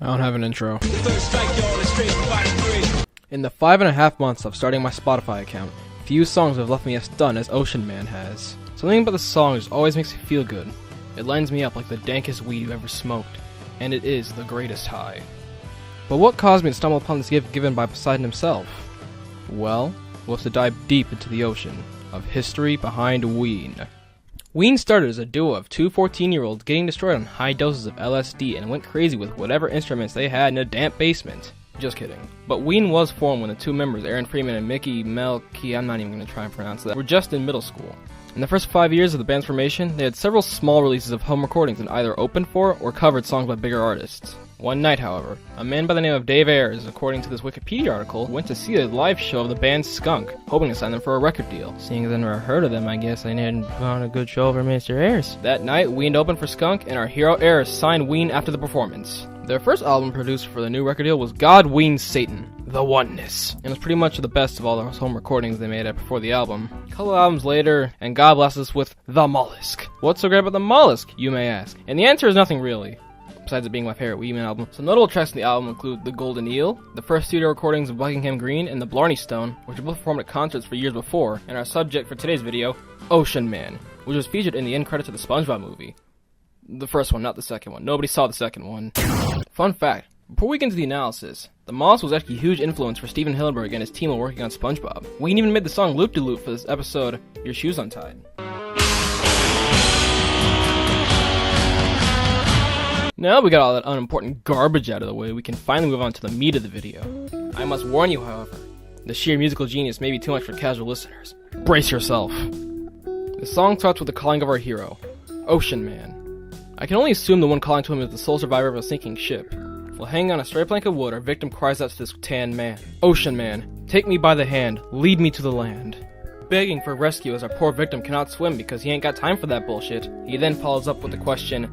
I don't have an intro. In the 5.5 months of starting my Spotify account, few songs have left me as stunned as Ocean Man has. Something about the song just always makes me feel good. It lines me up like the dankest weed you ever smoked, and it is the greatest high. But what caused me to stumble upon this gift given by Poseidon himself? Well, we'll have to dive deep into the ocean of history behind Ween. Ween started as a duo of two 14-year-olds getting destroyed on high doses of LSD and went crazy with whatever instruments they had in a damp basement. Just kidding. But Ween was formed when the two members, Aaron Freeman and Mickey Melky, I'm not even going to try and pronounce that, were just in middle school. In the first 5 years of the band's formation, they had several small releases of home recordings and either opened for or covered songs by bigger artists. One night, however, a man by the name of Dave Ayers, according to this Wikipedia article, went to see a live show of the band Skunk, hoping to sign them for a record deal. Seeing as I never heard of them, I guess I hadn't found a good show for Mr. Ayers. That night, Ween opened for Skunk, and our hero Ayers signed Ween after the performance. Their first album produced for the new record deal was God Ween Satan, The Oneness, and was pretty much the best of all the home recordings they made before the album. A couple albums later, and God blessed us with The Mollusk. What's so great about The Mollusk, you may ask? And the answer is nothing really, besides it being my favorite Ween album. Some notable tracks in the album include The Golden Eel, the first studio recordings of Buckingham Green, and The Blarney Stone, which were both performed at concerts for years before, and our subject for today's video, Ocean Man, which was featured in the end credits of the SpongeBob movie. The first one, not the second one. Nobody saw the second one. Fun fact, before we get into the analysis, The Mollusk was actually a huge influence for Steven Hillenburg and his team while working on SpongeBob. Ween even made the song Loop De Loop for this episode, Your Shoes Untied. Now we got all that unimportant garbage out of the way, we can finally move on to the meat of the video. I must warn you, however, the sheer musical genius may be too much for casual listeners. Brace yourself. The song starts with the calling of our hero, Ocean Man. I can only assume the one calling to him is the sole survivor of a sinking ship. While hanging on a stray plank of wood, our victim cries out to this tanned man, Ocean Man, take me by the hand, lead me to the land. Begging for rescue as our poor victim cannot swim because he ain't got time for that bullshit. He then follows up with the question,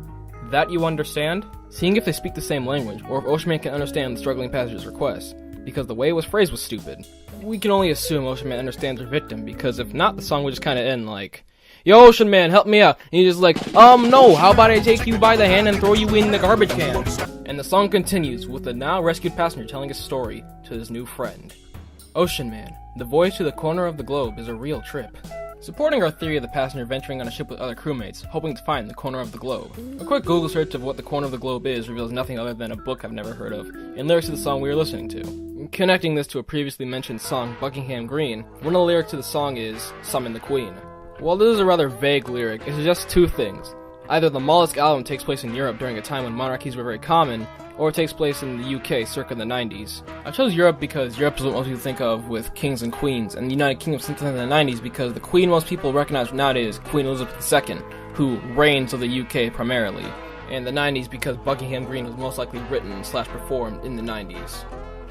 that you understand? Seeing if they speak the same language, or if Ocean Man can understand the struggling passenger's request, because the way it was phrased was stupid. We can only assume Ocean Man understands our victim, because if not, the song would just kinda end like, yo, Ocean Man, help me out. And he's just like, no, how about I take you by the hand and throw you in the garbage can? And the song continues with the now rescued passenger telling his story to his new friend. Ocean Man, the voyage to the corner of the globe is a real trip. Supporting our theory of the passenger venturing on a ship with other crewmates, hoping to find the corner of the globe. A quick Google search of what the corner of the globe is reveals nothing other than a book I've never heard of, and lyrics to the song we are listening to. Connecting this to a previously mentioned song, Buckingham Green, one of the lyrics to the song is, Summon the Queen. While this is a rather vague lyric, it suggests two things. Either the Mollusk album takes place in Europe during a time when monarchies were very common, or it takes place in the UK circa the 90s. I chose Europe because Europe is what most people think of with kings and queens, and the United Kingdom since in the 90s because the queen most people recognize nowadays is Queen Elizabeth II, who reigns of the UK primarily, and the 90s because Buckingham Green was most likely written/performed in the 90s.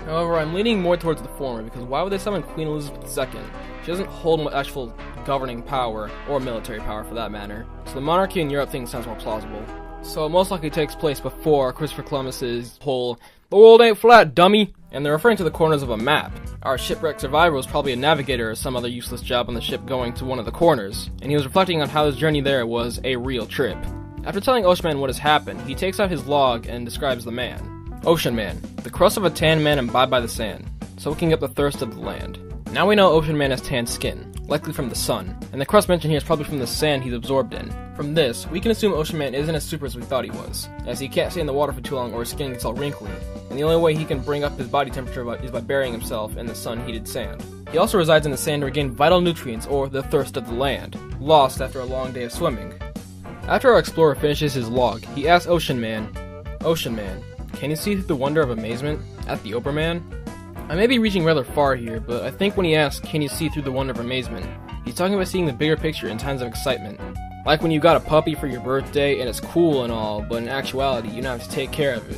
However, I'm leaning more towards the former because why would they summon Queen Elizabeth II? She doesn't hold much actual governing power, or military power for that matter, so the monarchy in Europe thing sounds more plausible. So it most likely takes place before Christopher Columbus's whole, the world ain't flat, dummy! And they're referring to the corners of a map. Our shipwreck survivor was probably a navigator or some other useless job on the ship going to one of the corners, and he was reflecting on how his journey there was a real trip. After telling Ocean Man what has happened, he takes out his log and describes the man. Ocean Man, the crust of a tanned man imbibed by the sand, soaking up the thirst of the land. Now we know Ocean Man has tanned skin, likely from the sun, and the crust mentioned here is probably from the sand he's absorbed in. From this, we can assume Ocean Man isn't as super as we thought he was, as he can't stay in the water for too long or his skin gets all wrinkly, and the only way he can bring up his body temperature is by burying himself in the sun-heated sand. He also resides in the sand to regain vital nutrients, or the thirst of the land, lost after a long day of swimming. After our explorer finishes his log, he asks Ocean Man, can you see through the wonder of amazement at the Oberman? I may be reaching rather far here, but I think when he asks, can you see through the wonder of amazement, he's talking about seeing the bigger picture in times of excitement. Like when you got a puppy for your birthday and it's cool and all, but in actuality you don't have to take care of it,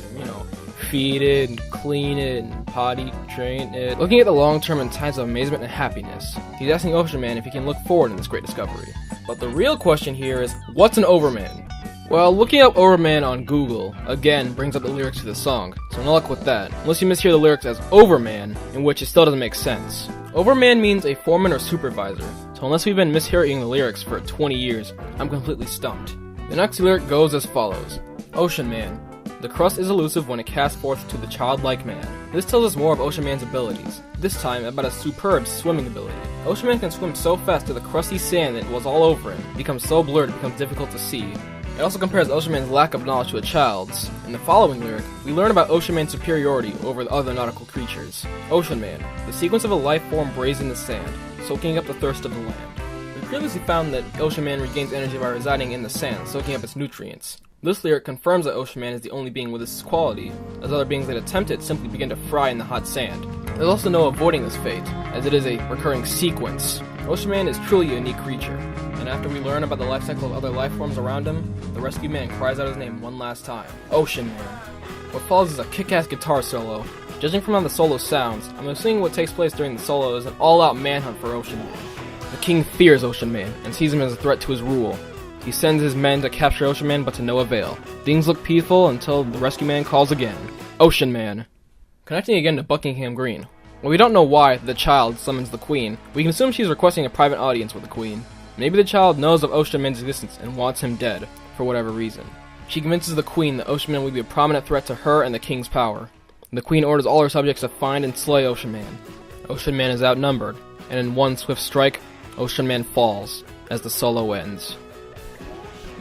feed it and clean it and potty train it. Looking at the long term in times of amazement and happiness, he's asking Ocean Man if he can look forward in this great discovery. But the real question here is, what's an Overman? Well, looking up Overman on Google, again, brings up the lyrics to the song, so no luck with that, unless you mishear the lyrics as Overman, in which it still doesn't make sense. Overman means a foreman or supervisor, so unless we've been mishearing the lyrics for 20 years, I'm completely stumped. The next lyric goes as follows. Ocean Man, The crust is elusive when it casts forth to the childlike man. This tells us more of Ocean Man's abilities, this time about a superb swimming ability. Ocean Man can swim so fast that the crusty sand that was all over him becomes so blurred it becomes difficult to see. It also compares Ocean Man's lack of knowledge to a child's. In the following lyric, we learn about Ocean Man's superiority over the other nautical creatures. Ocean Man, the sequence of a life form raised in the sand, soaking up the thirst of the land. We previously found that Ocean Man regains energy by residing in the sand, soaking up its nutrients. This lyric confirms that Ocean Man is the only being with this quality, as other beings that attempt it simply begin to fry in the hot sand. There's also no avoiding this fate, as it is a recurring sequence. Ocean Man is truly a unique creature, and after we learn about the life cycle of other life forms around him, the rescue man cries out his name one last time. Ocean Man. What follows is a kick-ass guitar solo. Judging from how the solo sounds, I'm assuming what takes place during the solo is an all-out manhunt for Ocean Man. The king fears Ocean Man, and sees him as a threat to his rule. He sends his men to capture Ocean Man, but to no avail. Things look peaceful until the rescue man calls again. Ocean Man. Connecting again to Buckingham Green. While we don't know why the child summons the queen, we can assume she's requesting a private audience with the queen. Maybe the child knows of Ocean Man's existence and wants him dead, for whatever reason. She convinces the queen that Ocean Man will be a prominent threat to her and the king's power. The queen orders all her subjects to find and slay Ocean Man. Ocean Man is outnumbered, and in one swift strike, Ocean Man falls, as the solo ends.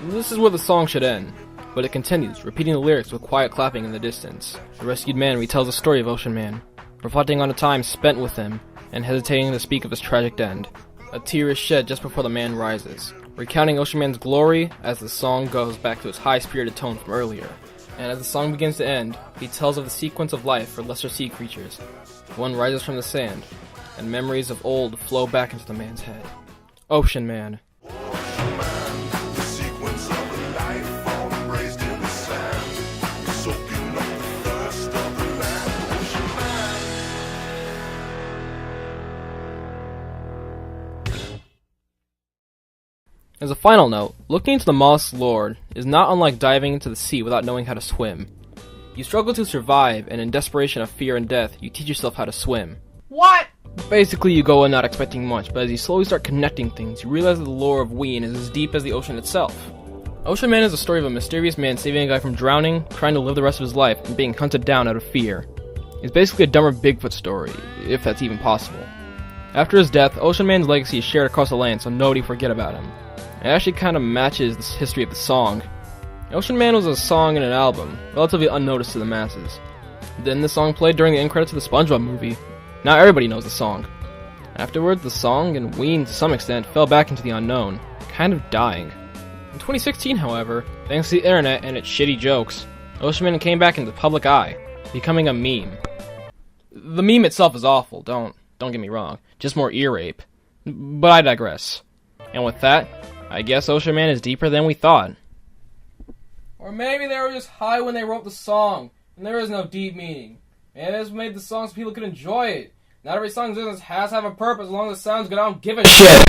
This is where the song should end, but it continues, repeating the lyrics with quiet clapping in the distance. The rescued man retells the story of Ocean Man, reflecting on a time spent with him, and hesitating to speak of his tragic end. A tear is shed just before the man rises, recounting Ocean Man's glory as the song goes back to its high-spirited tone from earlier. And as the song begins to end, he tells of the sequence of life for lesser sea creatures. One rises from the sand, and memories of old flow back into the man's head. Ocean Man. As a final note, looking into the mollusk's lore is not unlike diving into the sea without knowing how to swim. You struggle to survive, and in desperation of fear and death, you teach yourself how to swim. What? Basically, you go in not expecting much, but as you slowly start connecting things, you realize that the lore of Ween is as deep as the ocean itself. Ocean Man is a story of a mysterious man saving a guy from drowning, trying to live the rest of his life, and being hunted down out of fear. It's basically a dumber Bigfoot story, if that's even possible. After his death, Ocean Man's legacy is shared across the land, so nobody forget about him. It actually kind of matches the history of the song. Ocean Man was a song in an album, relatively unnoticed to the masses. Then the song played during the end credits of the SpongeBob movie. Now everybody knows the song. Afterwards, the song and Ween to some extent fell back into the unknown, kind of dying. In 2016, however, thanks to the internet and its shitty jokes, Ocean Man came back into the public eye, becoming a meme. The meme itself is awful, don't get me wrong, just more ear rape. But I digress. And with that, I guess Ocean Man is deeper than we thought. Or maybe they were just high when they wrote the song, and there is no deep meaning. Maybe they just made the song so people could enjoy it. Not every song's business has to have a purpose as long as it sounds good, I don't give a shit.